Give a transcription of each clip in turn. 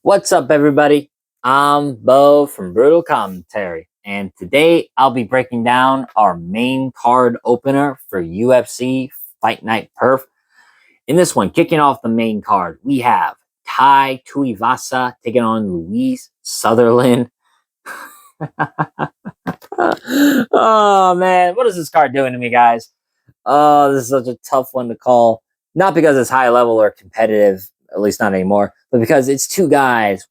What's up, everybody? I'm Bo from Brutal Commentary, and today I'll be breaking down our main card opener for UFC Fight Night Perf. In this one, kicking off the main card, we have Tai Tuivasa taking on Louie Sutherland. Oh man, what is this card doing to me, guys? Oh, this is such a tough one to call. Not because it's high level or competitive, at least not anymore, but because it's two guys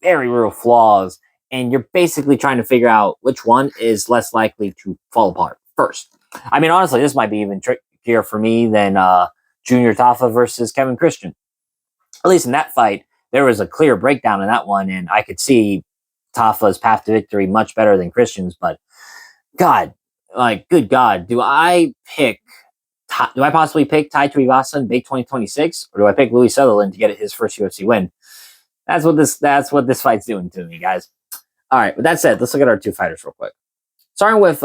very real flaws, and you're basically trying to figure out which one is less likely to fall apart first. I mean, honestly, this might be even trickier for me than Junior Tafa versus Kevin Christian. At least in that fight, there was a clear breakdown in that one, and I could see Tafa's path to victory much better than Christian's. But God, good God, do I possibly pick Tai Tuivasa in Big 2026, or do I pick Louie Sutherland to get his first UFC win? That's what this fight's doing to me, guys. All right, with that said, let's look at our two fighters real quick. Starting with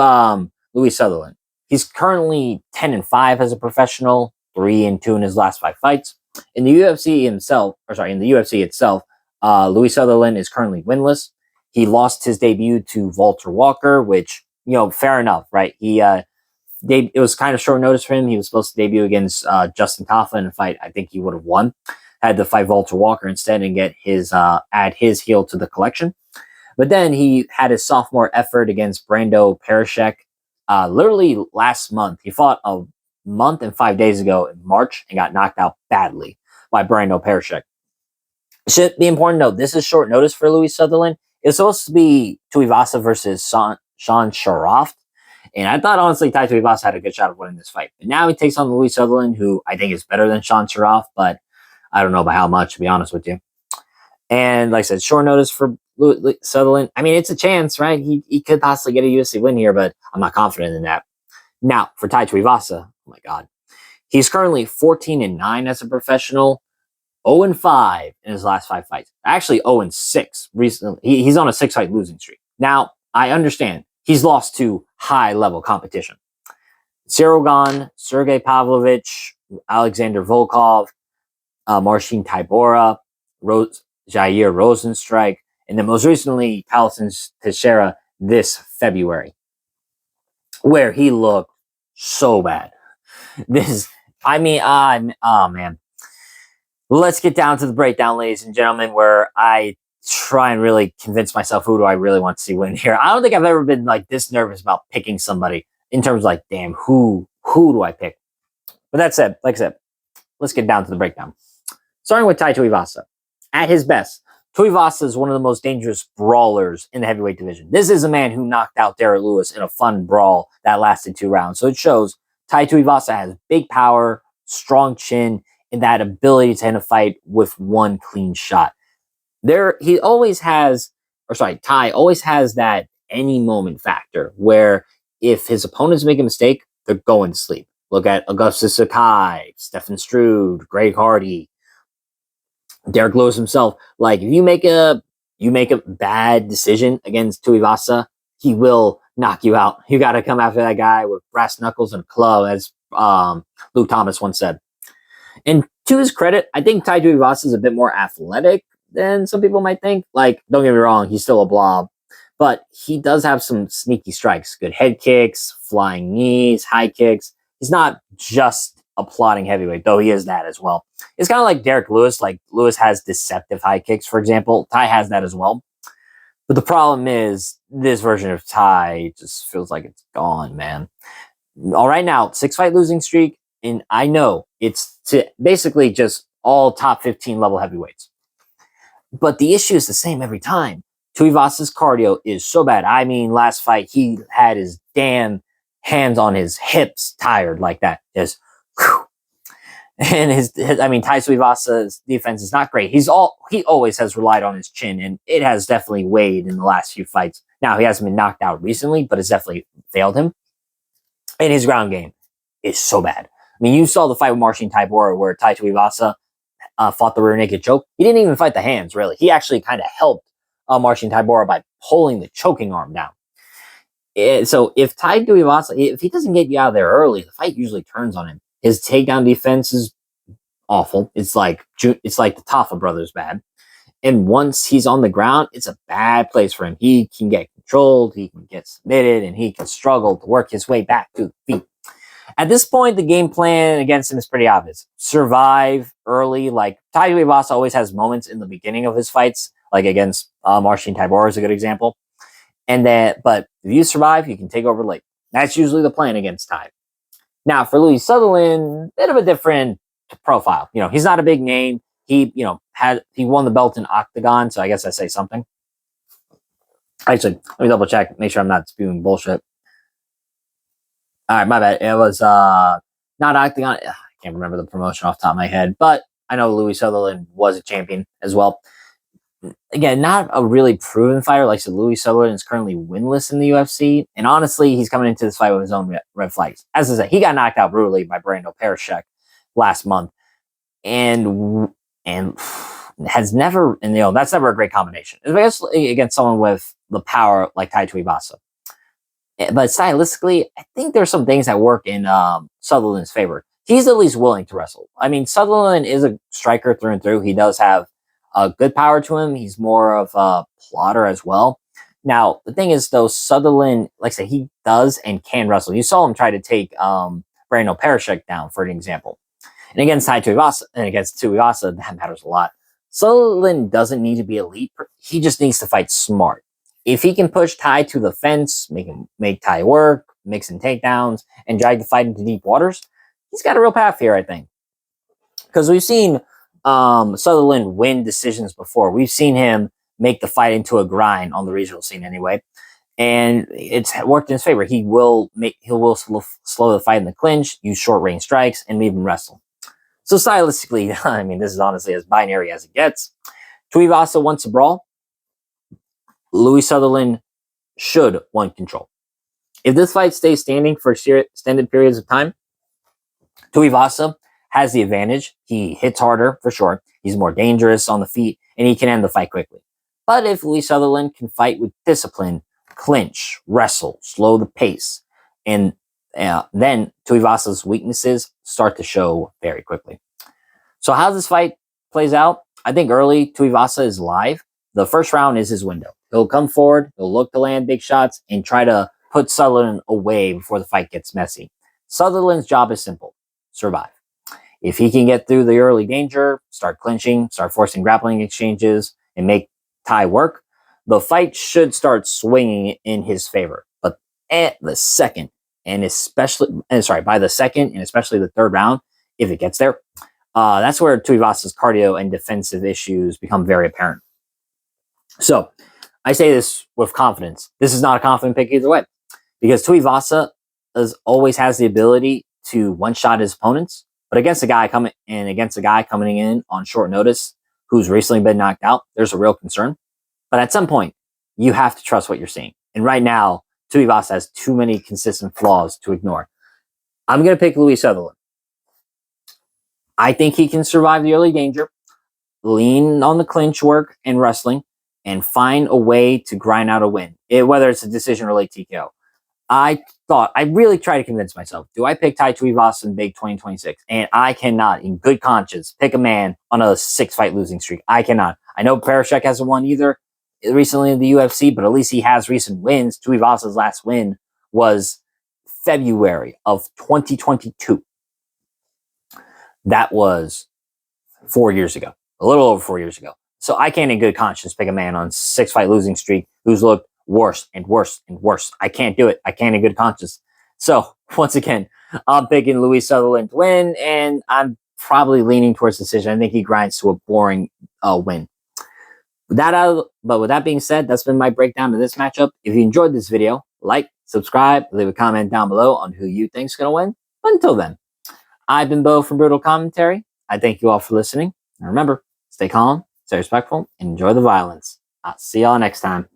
Louie Sutherland. He's currently 10-5 as a professional, 3-2 in his last 5 fights. In the UFC itself, Louie Sutherland is currently winless. He lost his debut to Walter Walker, which, fair enough, right? It was kind of short notice for him. He was supposed to debut against Justin Tafa in a fight I think he would have won. Had to fight Walter Walker instead and get add his heel to the collection. But then he had his sophomore effort against Brando Perishek literally last month. He fought a month and 5 days ago in March and got knocked out badly by Brando Perishek. It should be important to note, this is short notice for Louie Sutherland. It's supposed to be Tuivasa versus Sean Sharaf. And I thought, honestly, Tai Tuivasa had a good shot of winning this fight. But now he takes on Louie Sutherland, who I think is better than Sean Sharaf, but I don't know by how much, to be honest with you. And like I said, short notice for Louie Sutherland. I mean, it's a chance, right? He could possibly get a UFC win here, but I'm not confident in that. Now, for Tai Tuivasa, oh my God. He's currently 14-9 as a professional, 0-5 in his last 5 fights. Actually, 0-6 recently. He's on a 6-fight losing streak. Now, I understand he's lost to high-level competition. Sirogan, Sergey Pavlovich, Alexander Volkov, Marcin Tybura, Jair Rosenstrike, and then most recently, Palestine Teixeira this February, where he looked so bad. Oh man. Let's get down to the breakdown, ladies and gentlemen, where I try and really convince myself who do I really want to see win here. I don't think I've ever been this nervous about picking somebody in terms of damn, who do I pick? But that said, like I said, let's get down to the breakdown. Starting with Tai Tuivasa. At his best, Tuivasa is one of the most dangerous brawlers in the heavyweight division. This is a man who knocked out Derek Lewis in a fun brawl that lasted 2 rounds. So it shows Tai Tuivasa has big power, strong chin, and that ability to end a fight with one clean shot. Tai always has that any moment factor where if his opponents make a mistake, they're going to sleep. Look at Augustus Sakai, Stefan Strude, Greg Hardy, Derek Lewis himself. If you make a bad decision against Tuivasa, he will knock you out. You got to come after that guy with brass knuckles and a club, as Luke Thomas once said. And to his credit, I think Tai Tuivasa is a bit more athletic than some people might think. Don't get me wrong, he's still a blob, but he does have some sneaky strikes, good head kicks, flying knees, high kicks. He's not just a plodding heavyweight, though he is that as well. It's kind of like Derek Lewis. Lewis has deceptive high kicks, for example. Tai has that as well. But the problem is, this version of Tai just feels like it's gone, man. All right, now, 6-fight losing streak, and I know it's to basically just all top 15 level heavyweights. But the issue is the same every time. Tuivasa's cardio is so bad. I mean, last fight, he had his damn hands on his hips tired like that. Just, whew. And Tai Tuivasa's defense is not great. He always has relied on his chin, and it has definitely weighed in the last few fights. Now, he hasn't been knocked out recently, but it's definitely failed him. And his ground game is so bad. I mean, you saw the fight with Marcin Tybura where Tai Tuivasa fought the rear naked choke. He didn't even fight the hands, really. He actually kind of helped Marcin Tybura by pulling the choking arm down. So if Tai Tuivasa, if he doesn't get you out of there early, the fight usually turns on him. His takedown defense is awful. It's like the Tafa brothers bad. And once he's on the ground, it's a bad place for him. He can get controlled, he can get submitted, and he can struggle to work his way back to the feet. At this point, the game plan against him is pretty obvious. Survive early. Like, Tai Tuivasa always has moments in the beginning of his fights, like against Marcin Tybura is a good example. But if you survive, you can take over late. That's usually the plan against Tai. Now, for Louie Sutherland, bit of a different profile. He's not a big name. He won the belt in Octagon, so I guess I say something. Actually, let me double check, make sure I'm not spewing bullshit. All right, my bad. It was not Octagon. I can't remember the promotion off the top of my head, but I know Louie Sutherland was a champion as well. Again, not a really proven fighter. Like I said, Louie Sutherland is currently winless in the UFC, and honestly, he's coming into this fight with his own red flags. As I said, he got knocked out brutally by Brando Perishek last month, and has never, and that's never a great combination, especially against someone with the power like Tai Tuivasa. But stylistically, I think there's some things that work in Sutherland's favor. He's at least willing to wrestle. I mean, Sutherland is a striker through and through. He does have a good power to him. He's more of a plotter as well. Now, the thing is, though, Sutherland, like I said, he does and can wrestle. You saw him try to take Brando Perishek down, for an example. And against Tai Tuivasa, that matters a lot. Sutherland doesn't need to be elite. He just needs to fight smart. If he can push Tai to the fence, make Tai work, mix in takedowns, and drag the fight into deep waters, he's got a real path here, I think. Because we've seen Sutherland win decisions before. We've seen him make the fight into a grind on the regional scene anyway. And it's worked in his favor. He will slow the fight in the clinch, use short range strikes, and even wrestle. So stylistically, I mean, this is honestly as binary as it gets. Tuivasa wants a brawl. Louie Sutherland should want control. If this fight stays standing for extended periods of time, Tuivasa has the advantage. He hits harder, for sure. He's more dangerous on the feet, and he can end the fight quickly. But if Louie Sutherland can fight with discipline, clinch, wrestle, slow the pace, and then Tuivasa's weaknesses start to show very quickly. So how this fight plays out, I think early Tuivasa is live. The first round is his window. He'll come forward, he'll look to land big shots, and try to put Sutherland away before the fight gets messy. Sutherland's job is simple: survive. If he can get through the early danger, start clinching, start forcing grappling exchanges, and make Tai work, the fight should start swinging in his favor. But by the second and especially the third round, if it gets there, that's where Tuivasa's cardio and defensive issues become very apparent. So I say this with confidence. This is not a confident pick either way, because Tuivasa always has the ability to one-shot his opponents, but against a guy coming in on short notice who's recently been knocked out, there's a real concern. But at some point, you have to trust what you're seeing. And right now, Tuivasa has too many consistent flaws to ignore. I'm going to pick Louie Sutherland. I think he can survive the early danger, lean on the clinch work and wrestling, and find a way to grind out a win, whether it's a decision or late TKO. I really tried to convince myself, do I pick Tai Tuivasa in Big 2026? And I cannot, in good conscience, pick a man on a 6-fight losing streak. I cannot. I know Perishek hasn't won either recently in the UFC, but at least he has recent wins. Tuivasa's last win was February of 2022. That was 4 years ago, a little over 4 years ago. So I can't in good conscience pick a man on 6-fight losing streak who's looked worse and worse and worse. I can't do it. I can't in good conscience. So once again, I'm picking Louie Sutherland to win, and I'm probably leaning towards decision. I think he grinds to a boring win. But with that being said, that's been my breakdown of this matchup. If you enjoyed this video, like, subscribe, leave a comment down below on who you think's going to win. But until then, I've been Bo from Brutal Commentary. I thank you all for listening. And remember, stay calm, stay respectful, and enjoy the violence. I'll see y'all next time.